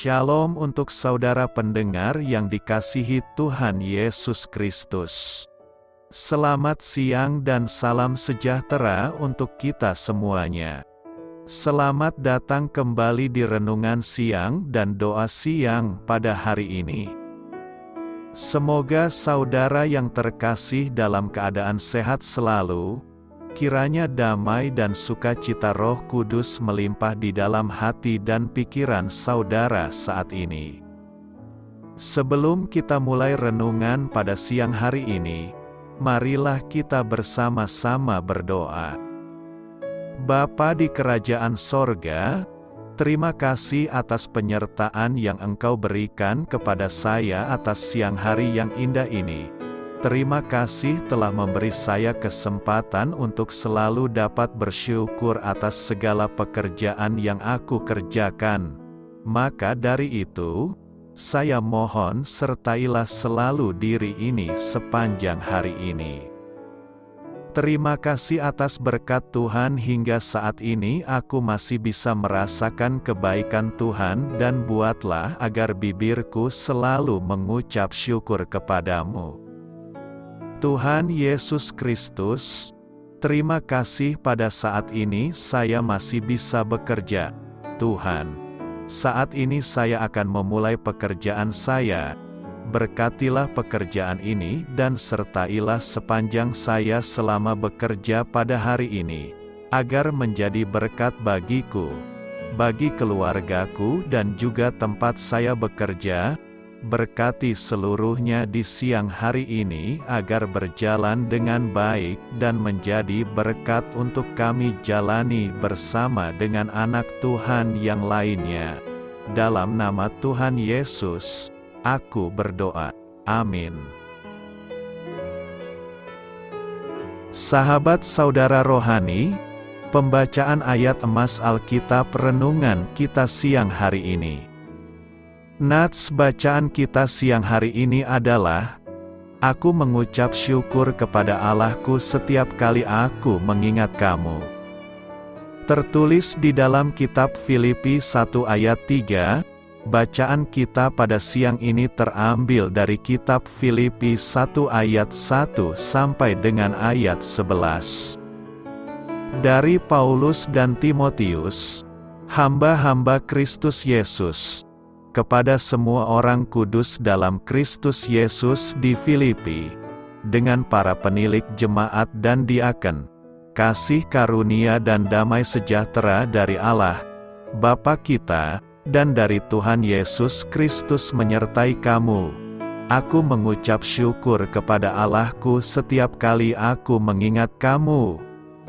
Shalom untuk saudara pendengar yang dikasihi Tuhan Yesus Kristus. Selamat siang dan salam sejahtera untuk kita semuanya. Selamat datang kembali di renungan siang dan doa siang pada hari ini. Semoga saudara yang terkasih dalam keadaan sehat selalu. Kiranya damai dan sukacita Roh Kudus melimpah di dalam hati dan pikiran saudara saat ini. Sebelum kita mulai renungan pada siang hari ini, marilah kita bersama-sama berdoa. Bapa di kerajaan sorga, terima kasih atas penyertaan yang Engkau berikan kepada saya atas siang hari yang indah ini. Terima kasih telah memberi saya kesempatan untuk selalu dapat bersyukur atas segala pekerjaan yang aku kerjakan. Maka dari itu, saya mohon sertailah selalu diri ini sepanjang hari ini. Terima kasih atas berkat Tuhan hingga saat ini aku masih bisa merasakan kebaikan Tuhan dan buatlah agar bibirku selalu mengucap syukur kepadamu. Tuhan Yesus Kristus, terima kasih pada saat ini saya masih bisa bekerja. Tuhan, saat ini saya akan memulai pekerjaan saya. Berkatilah pekerjaan ini dan sertailah sepanjang saya selama bekerja pada hari ini, agar menjadi berkat bagiku, bagi keluargaku dan juga tempat saya bekerja. Berkati seluruhnya di siang hari ini agar berjalan dengan baik dan menjadi berkat untuk kami jalani bersama dengan anak Tuhan yang lainnya. Dalam nama Tuhan Yesus, aku berdoa. Amin. Sahabat saudara rohani, pembacaan ayat emas Alkitab renungan kita siang hari ini. Nats bacaan kita siang hari ini adalah, Aku mengucap syukur kepada Allahku setiap kali aku mengingat kamu. Tertulis di dalam kitab Filipi 1 ayat 3, bacaan kita pada siang ini terambil dari kitab Filipi 1 ayat 1 sampai dengan ayat 11. Dari Paulus dan Timotius, hamba-hamba Kristus Yesus, kepada semua orang kudus dalam Kristus Yesus di Filipi, dengan para penilik jemaat dan diaken, kasih karunia dan damai sejahtera dari Allah, Bapa kita, dan dari Tuhan Yesus Kristus menyertai kamu. Aku mengucap syukur kepada Allahku setiap kali aku mengingat kamu.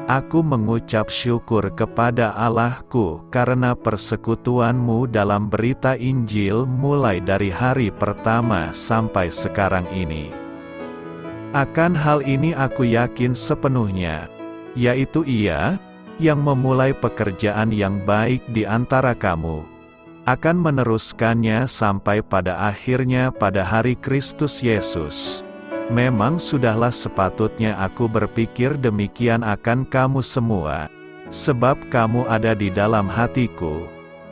Aku mengucap syukur kepada Allahku karena persekutuanmu dalam berita Injil mulai dari hari pertama sampai sekarang ini. Akan hal ini aku yakin sepenuhnya, yaitu Ia, yang memulai pekerjaan yang baik di antara kamu, akan meneruskannya sampai pada akhirnya pada hari Kristus Yesus. Memang sudahlah sepatutnya aku berpikir demikian akan kamu semua, sebab kamu ada di dalam hatiku,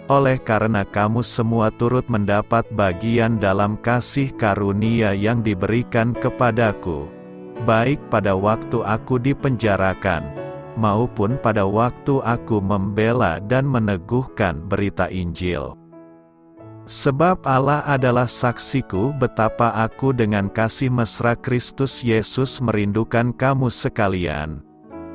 oleh karena kamu semua turut mendapat bagian dalam kasih karunia yang diberikan kepadaku, baik pada waktu aku dipenjarakan, maupun pada waktu aku membela dan meneguhkan berita Injil. Sebab Allah adalah saksiku betapa aku dengan kasih mesra Kristus Yesus merindukan kamu sekalian.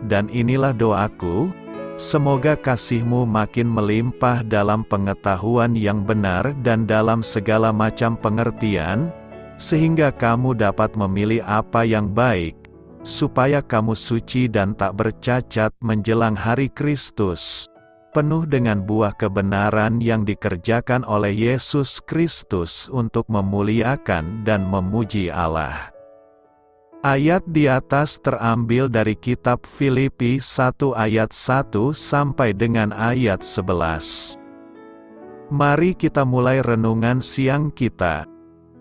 Dan inilah doaku, semoga kasihmu makin melimpah dalam pengetahuan yang benar dan dalam segala macam pengertian, sehingga kamu dapat memilih apa yang baik, supaya kamu suci dan tak bercacat menjelang hari Kristus, penuh dengan buah kebenaran yang dikerjakan oleh Yesus Kristus untuk memuliakan dan memuji Allah. Ayat di atas terambil dari kitab Filipi 1 ayat 1 sampai dengan ayat 11. Mari kita mulai renungan siang kita.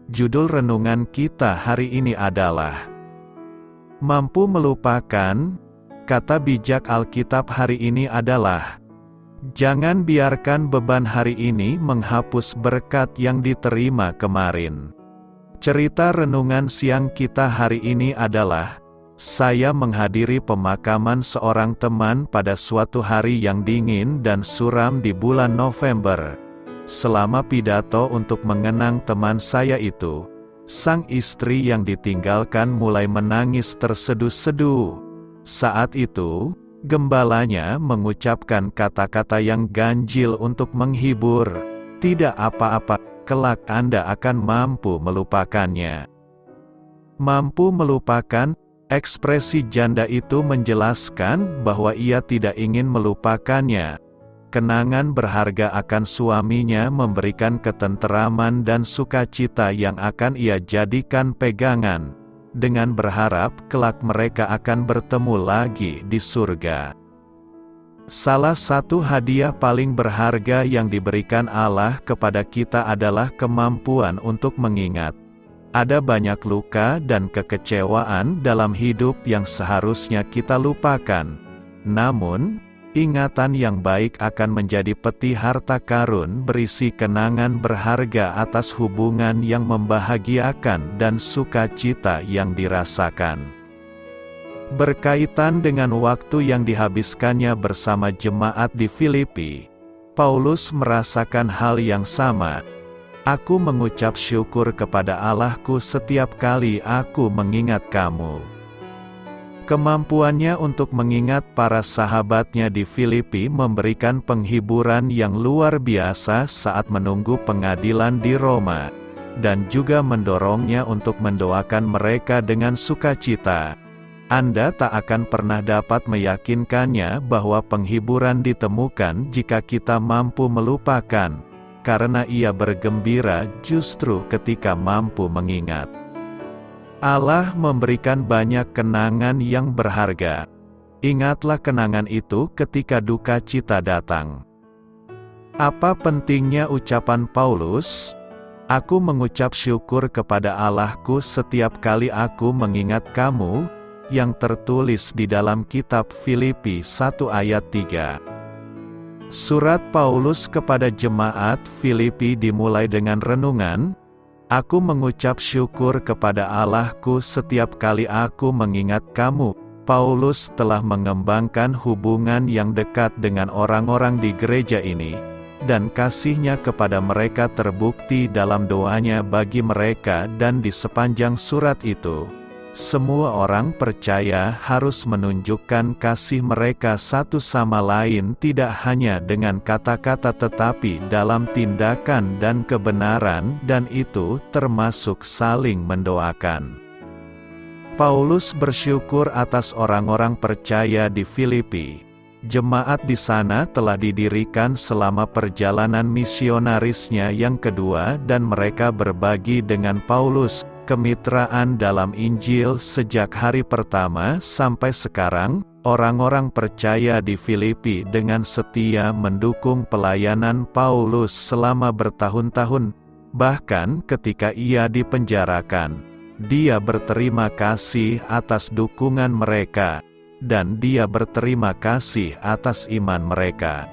Judul renungan kita hari ini adalah Mampu Melupakan. Kata bijak Alkitab hari ini adalah Jangan biarkan beban hari ini menghapus berkat yang diterima kemarin. Cerita renungan siang kita hari ini adalah, saya menghadiri pemakaman seorang teman pada suatu hari yang dingin dan suram di bulan November. Selama pidato untuk mengenang teman saya itu, sang istri yang ditinggalkan mulai menangis terseduh-seduh. Saat itu, gembalanya mengucapkan kata-kata yang ganjil untuk menghibur, "Tidak apa-apa, kelak Anda akan mampu melupakannya." Mampu melupakan, ekspresi janda itu menjelaskan bahwa ia tidak ingin melupakannya. Kenangan berharga akan suaminya memberikan ketenteraman dan sukacita yang akan ia jadikan pegangan, dengan berharap kelak mereka akan bertemu lagi di surga. Salah satu hadiah paling berharga yang diberikan Allah kepada kita adalah kemampuan untuk mengingat. Ada banyak luka dan kekecewaan dalam hidup yang seharusnya kita lupakan. Namun, ingatan yang baik akan menjadi peti harta karun berisi kenangan berharga atas hubungan yang membahagiakan dan sukacita yang dirasakan. Berkaitan dengan waktu yang dihabiskannya bersama jemaat di Filipi, Paulus merasakan hal yang sama. Aku mengucap syukur kepada Allahku setiap kali aku mengingat kamu. Kemampuannya untuk mengingat para sahabatnya di Filipi memberikan penghiburan yang luar biasa saat menunggu pengadilan di Roma, dan juga mendorongnya untuk mendoakan mereka dengan sukacita. Anda tak akan pernah dapat meyakinkannya bahwa penghiburan ditemukan jika kita mampu melupakan, karena ia bergembira justru ketika mampu mengingat. Allah memberikan banyak kenangan yang berharga. Ingatlah kenangan itu ketika duka cita datang. Apa pentingnya ucapan Paulus? Aku mengucap syukur kepada Allahku setiap kali aku mengingat kamu, yang tertulis di dalam kitab Filipi 1 ayat 3. Surat Paulus kepada jemaat Filipi dimulai dengan renungan, "Aku mengucap syukur kepada Allahku setiap kali aku mengingat kamu." Paulus telah mengembangkan hubungan yang dekat dengan orang-orang di gereja ini, dan kasihnya kepada mereka terbukti dalam doanya bagi mereka dan di sepanjang surat itu. Semua orang percaya harus menunjukkan kasih mereka satu sama lain tidak hanya dengan kata-kata tetapi dalam tindakan dan kebenaran, dan itu termasuk saling mendoakan. Paulus bersyukur atas orang-orang percaya di Filipi. Jemaat di sana telah didirikan selama perjalanan misionarisnya yang kedua dan mereka berbagi dengan Paulus kemitraan dalam Injil sejak hari pertama sampai sekarang. Orang-orang percaya di Filipi dengan setia mendukung pelayanan Paulus selama bertahun-tahun, bahkan ketika ia dipenjarakan. Dia berterima kasih atas dukungan mereka, dan dia berterima kasih atas iman mereka.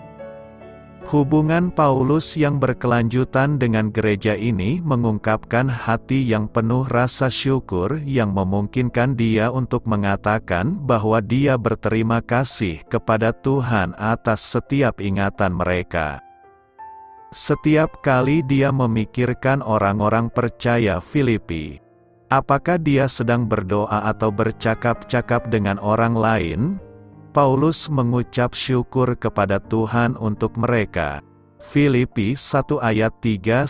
Hubungan Paulus yang berkelanjutan dengan gereja ini mengungkapkan hati yang penuh rasa syukur yang memungkinkan dia untuk mengatakan bahwa dia berterima kasih kepada Tuhan atas setiap ingatan mereka. Setiap kali dia memikirkan orang-orang percaya Filipi, apakah dia sedang berdoa atau bercakap-cakap dengan orang lain? Paulus mengucap syukur kepada Tuhan untuk mereka. Filipi 1 ayat 3-8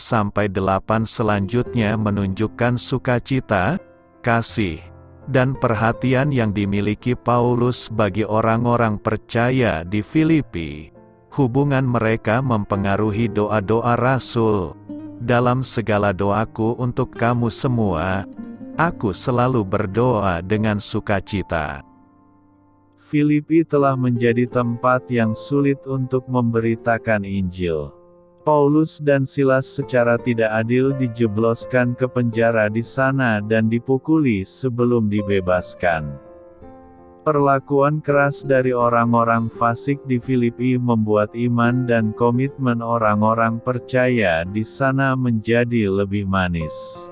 selanjutnya menunjukkan sukacita, kasih, dan perhatian yang dimiliki Paulus bagi orang-orang percaya di Filipi. Hubungan mereka mempengaruhi doa-doa Rasul. Dalam segala doaku untuk kamu semua, aku selalu berdoa dengan sukacita. Filipi telah menjadi tempat yang sulit untuk memberitakan Injil. Paulus dan Silas secara tidak adil dijebloskan ke penjara di sana dan dipukuli sebelum dibebaskan. Perlakuan keras dari orang-orang fasik di Filipi membuat iman dan komitmen orang-orang percaya di sana menjadi lebih manis.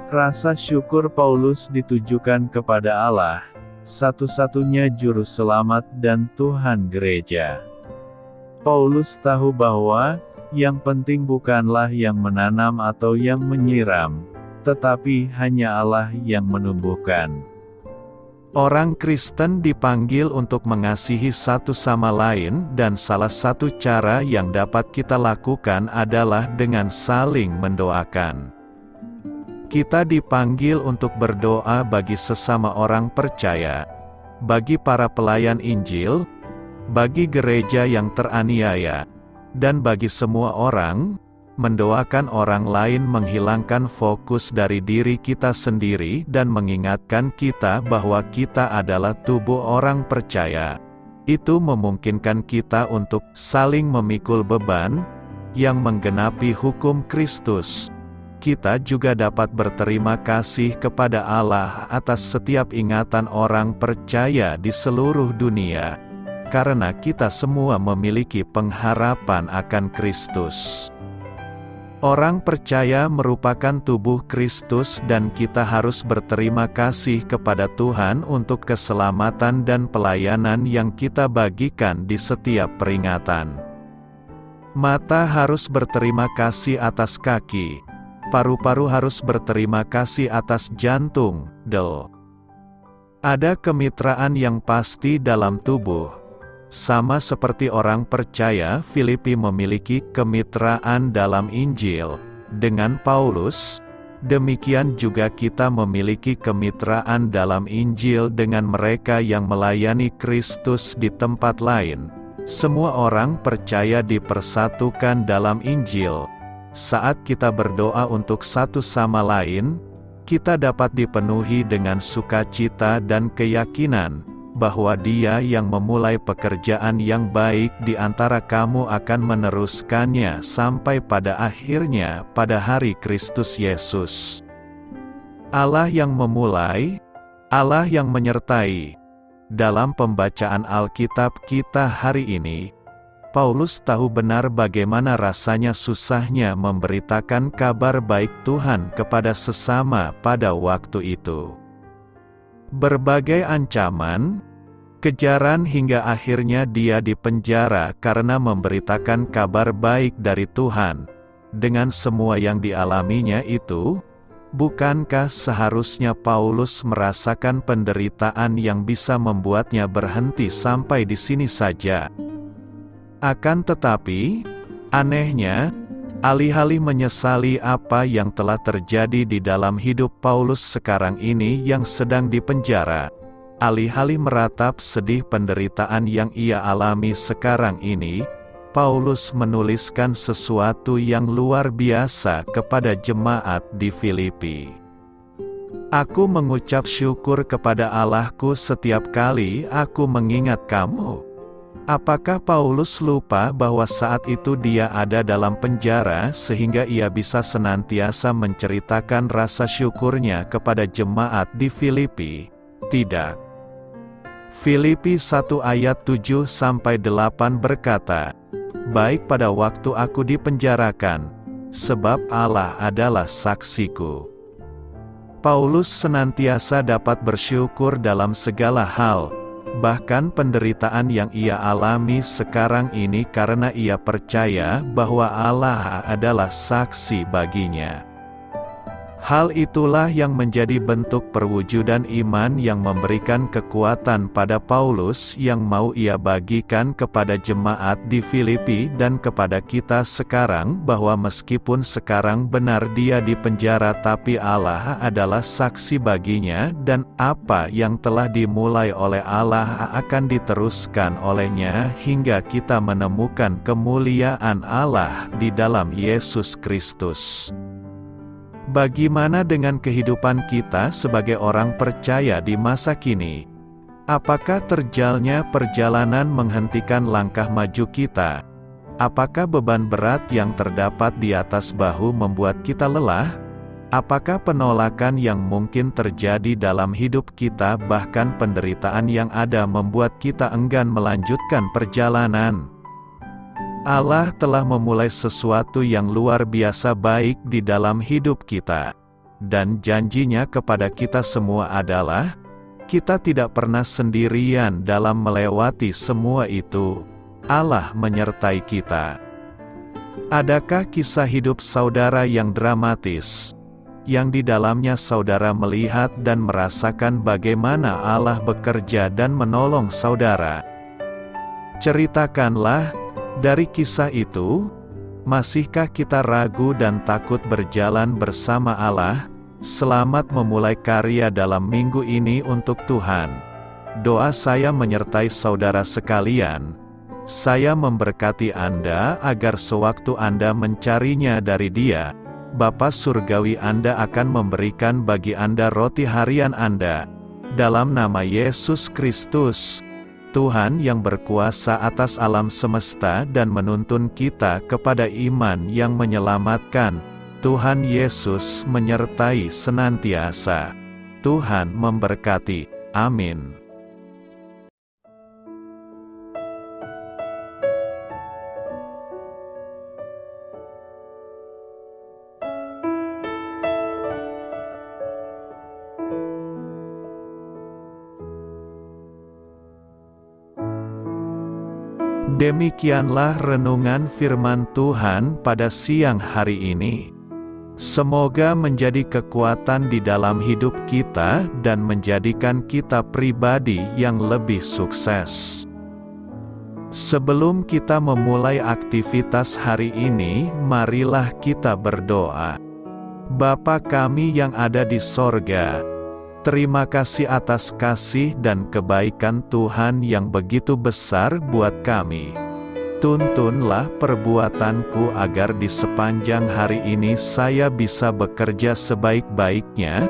Rasa syukur Paulus ditujukan kepada Allah, satu-satunya juru selamat dan Tuhan gereja. Paulus tahu bahwa yang penting bukanlah yang menanam atau yang menyiram, tetapi hanya Allah yang menumbuhkan. Orang Kristen dipanggil untuk mengasihi satu sama lain, dan salah satu cara yang dapat kita lakukan adalah dengan saling mendoakan. Kita dipanggil untuk berdoa bagi sesama orang percaya, bagi para pelayan Injil, bagi gereja yang teraniaya, dan bagi semua orang. Mendoakan orang lain menghilangkan fokus dari diri kita sendiri dan mengingatkan kita bahwa kita adalah tubuh orang percaya. Itu memungkinkan kita untuk saling memikul beban yang menggenapi hukum Kristus. Kita juga dapat berterima kasih kepada Allah atas setiap ingatan orang percaya di seluruh dunia, karena kita semua memiliki pengharapan akan Kristus. Orang percaya merupakan tubuh Kristus dan kita harus berterima kasih kepada Tuhan untuk keselamatan dan pelayanan yang kita bagikan di setiap peringatan. Mata harus berterima kasih atas kaki, paru-paru harus berterima kasih atas jantung, Ada kemitraan yang pasti dalam tubuh. Sama seperti orang percaya Filipi memiliki kemitraan dalam Injil dengan Paulus, demikian juga kita memiliki kemitraan dalam Injil dengan mereka yang melayani Kristus di tempat lain. Semua orang percaya dipersatukan dalam Injil. Saat kita berdoa untuk satu sama lain, kita dapat dipenuhi dengan sukacita dan keyakinan bahwa Dia yang memulai pekerjaan yang baik di antara kamu akan meneruskannya sampai pada akhirnya pada hari Kristus Yesus. Allah yang memulai, Allah yang menyertai. Dalam pembacaan Alkitab kita hari ini, Paulus tahu benar bagaimana rasanya susahnya memberitakan kabar baik Tuhan kepada sesama pada waktu itu. Berbagai ancaman, kejaran hingga akhirnya dia dipenjara karena memberitakan kabar baik dari Tuhan. Dengan semua yang dialaminya itu, bukankah seharusnya Paulus merasakan penderitaan yang bisa membuatnya berhenti sampai di sini saja? Akan tetapi, anehnya, alih-alih menyesali apa yang telah terjadi di dalam hidup Paulus sekarang ini yang sedang dipenjara, alih-alih meratap sedih penderitaan yang ia alami sekarang ini, Paulus menuliskan sesuatu yang luar biasa kepada jemaat di Filipi. Aku mengucap syukur kepada Allahku setiap kali aku mengingat kamu. Apakah Paulus lupa bahwa saat itu dia ada dalam penjara sehingga ia bisa senantiasa menceritakan rasa syukurnya kepada jemaat di Filipi? Tidak. Filipi 1 ayat 7-8 berkata, "Baik pada waktu aku dipenjarakan, sebab Allah adalah saksiku." Paulus senantiasa dapat bersyukur dalam segala hal, bahkan penderitaan yang ia alami sekarang ini karena ia percaya bahwa Allah adalah saksi baginya. Hal itulah yang menjadi bentuk perwujudan iman yang memberikan kekuatan pada Paulus yang mau ia bagikan kepada jemaat di Filipi dan kepada kita sekarang, bahwa meskipun sekarang benar dia di penjara tapi Allah adalah saksi baginya dan apa yang telah dimulai oleh Allah akan diteruskan olehnya hingga kita menemukan kemuliaan Allah di dalam Yesus Kristus. Bagaimana dengan kehidupan kita sebagai orang percaya di masa kini? Apakah terjalnya perjalanan menghentikan langkah maju kita? Apakah beban berat yang terdapat di atas bahu membuat kita lelah? Apakah penolakan yang mungkin terjadi dalam hidup kita, bahkan penderitaan yang ada, membuat kita enggan melanjutkan perjalanan? Allah telah memulai sesuatu yang luar biasa baik di dalam hidup kita. Dan janjinya kepada kita semua adalah, kita tidak pernah sendirian dalam melewati semua itu. Allah menyertai kita. Adakah kisah hidup saudara yang dramatis, yang di dalamnya saudara melihat dan merasakan bagaimana Allah bekerja dan menolong saudara? Ceritakanlah, dari kisah itu, masihkah kita ragu dan takut berjalan bersama Allah? Selamat memulai karya dalam minggu ini untuk Tuhan. Doa saya menyertai saudara sekalian. Saya memberkati Anda agar sewaktu Anda mencarinya dari Dia, Bapa Surgawi Anda akan memberikan bagi Anda roti harian Anda. Dalam nama Yesus Kristus, Tuhan yang berkuasa atas alam semesta dan menuntun kita kepada iman yang menyelamatkan, Tuhan Yesus menyertai senantiasa. Tuhan memberkati. Amin. Demikianlah renungan firman Tuhan pada siang hari ini. Semoga menjadi kekuatan di dalam hidup kita dan menjadikan kita pribadi yang lebih sukses. Sebelum kita memulai aktivitas hari ini, marilah kita berdoa. Bapa kami yang ada di sorga, terima kasih atas kasih dan kebaikan Tuhan yang begitu besar buat kami. Tuntunlah perbuatanku agar di sepanjang hari ini saya bisa bekerja sebaik-baiknya,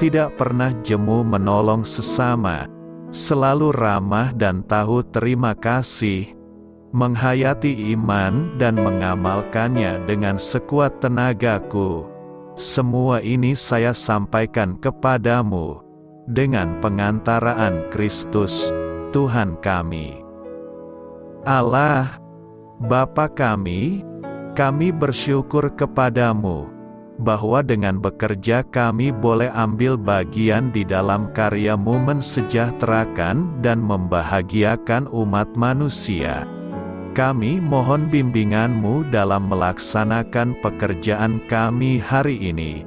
tidak pernah jemu menolong sesama, selalu ramah dan tahu terima kasih, menghayati iman dan mengamalkannya dengan sekuat tenagaku. Semua ini saya sampaikan kepadamu, dengan pengantaraan Kristus, Tuhan kami. Allah, Bapa kami bersyukur kepadamu, bahwa dengan bekerja kami boleh ambil bagian di dalam karya-Mu mensejahterakan dan membahagiakan umat manusia. Kami mohon bimbingan-Mu dalam melaksanakan pekerjaan kami hari ini.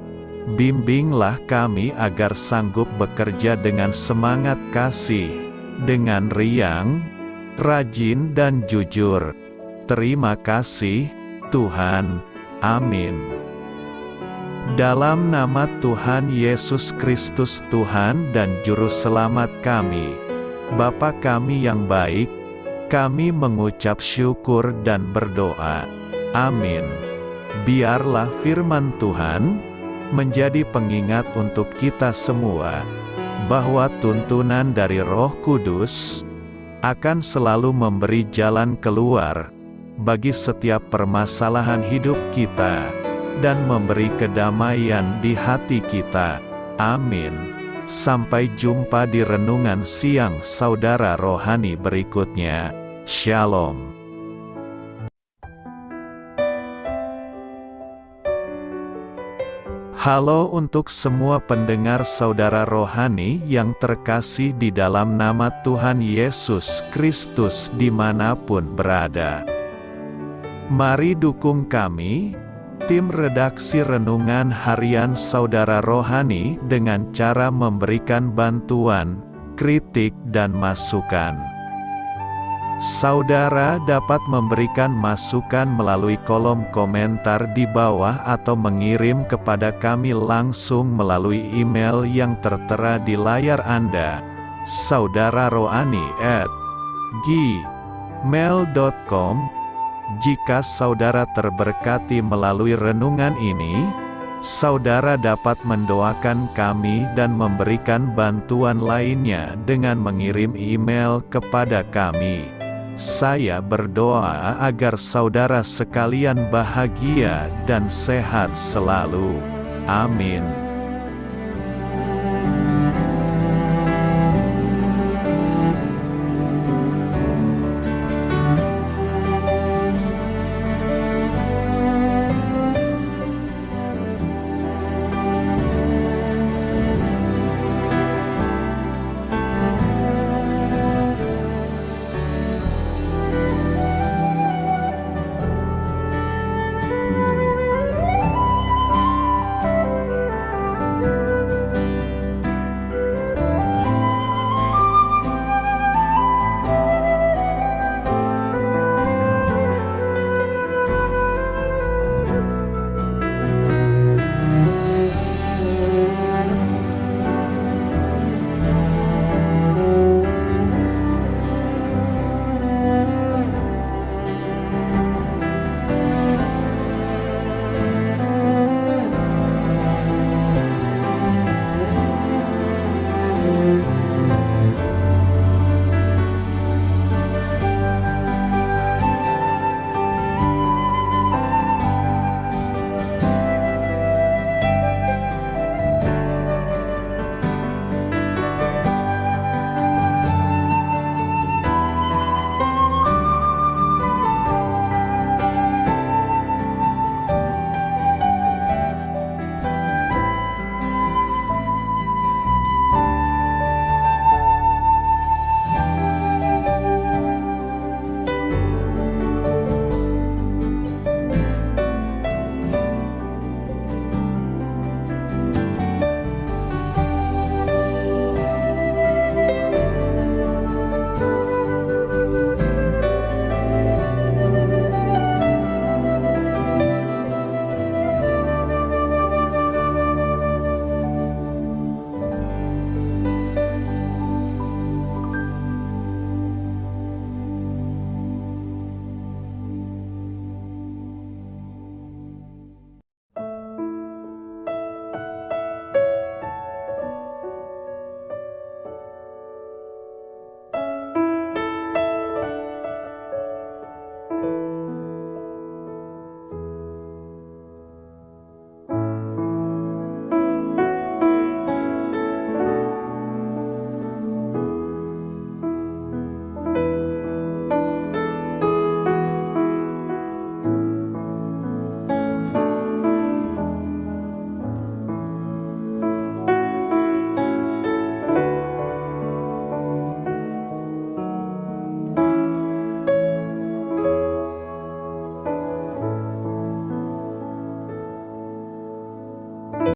Bimbinglah kami agar sanggup bekerja dengan semangat kasih, dengan riang, rajin dan jujur. Terima kasih, Tuhan. Amin. Dalam nama Tuhan Yesus Kristus Tuhan dan Juru Selamat kami, Bapa kami yang baik, kami mengucap syukur dan berdoa. Amin. Biarlah firman Tuhan menjadi pengingat untuk kita semua, bahwa tuntunan dari Roh Kudus akan selalu memberi jalan keluar bagi setiap permasalahan hidup kita, dan memberi kedamaian di hati kita. Amin. Sampai jumpa di renungan siang saudara rohani berikutnya. Shalom. Halo untuk semua pendengar saudara rohani yang terkasih di dalam nama Tuhan Yesus Kristus dimanapun berada. Mari dukung kami, tim redaksi Renungan Harian Saudara Rohani, dengan cara memberikan bantuan, kritik dan masukan. Saudara dapat memberikan masukan melalui kolom komentar di bawah atau mengirim kepada kami langsung melalui email yang tertera di layar Anda, saudararohani@gmail.com. Jika saudara terberkati melalui renungan ini, saudara dapat mendoakan kami dan memberikan bantuan lainnya dengan mengirim email kepada kami. Saya berdoa agar saudara sekalian bahagia dan sehat selalu. Amin.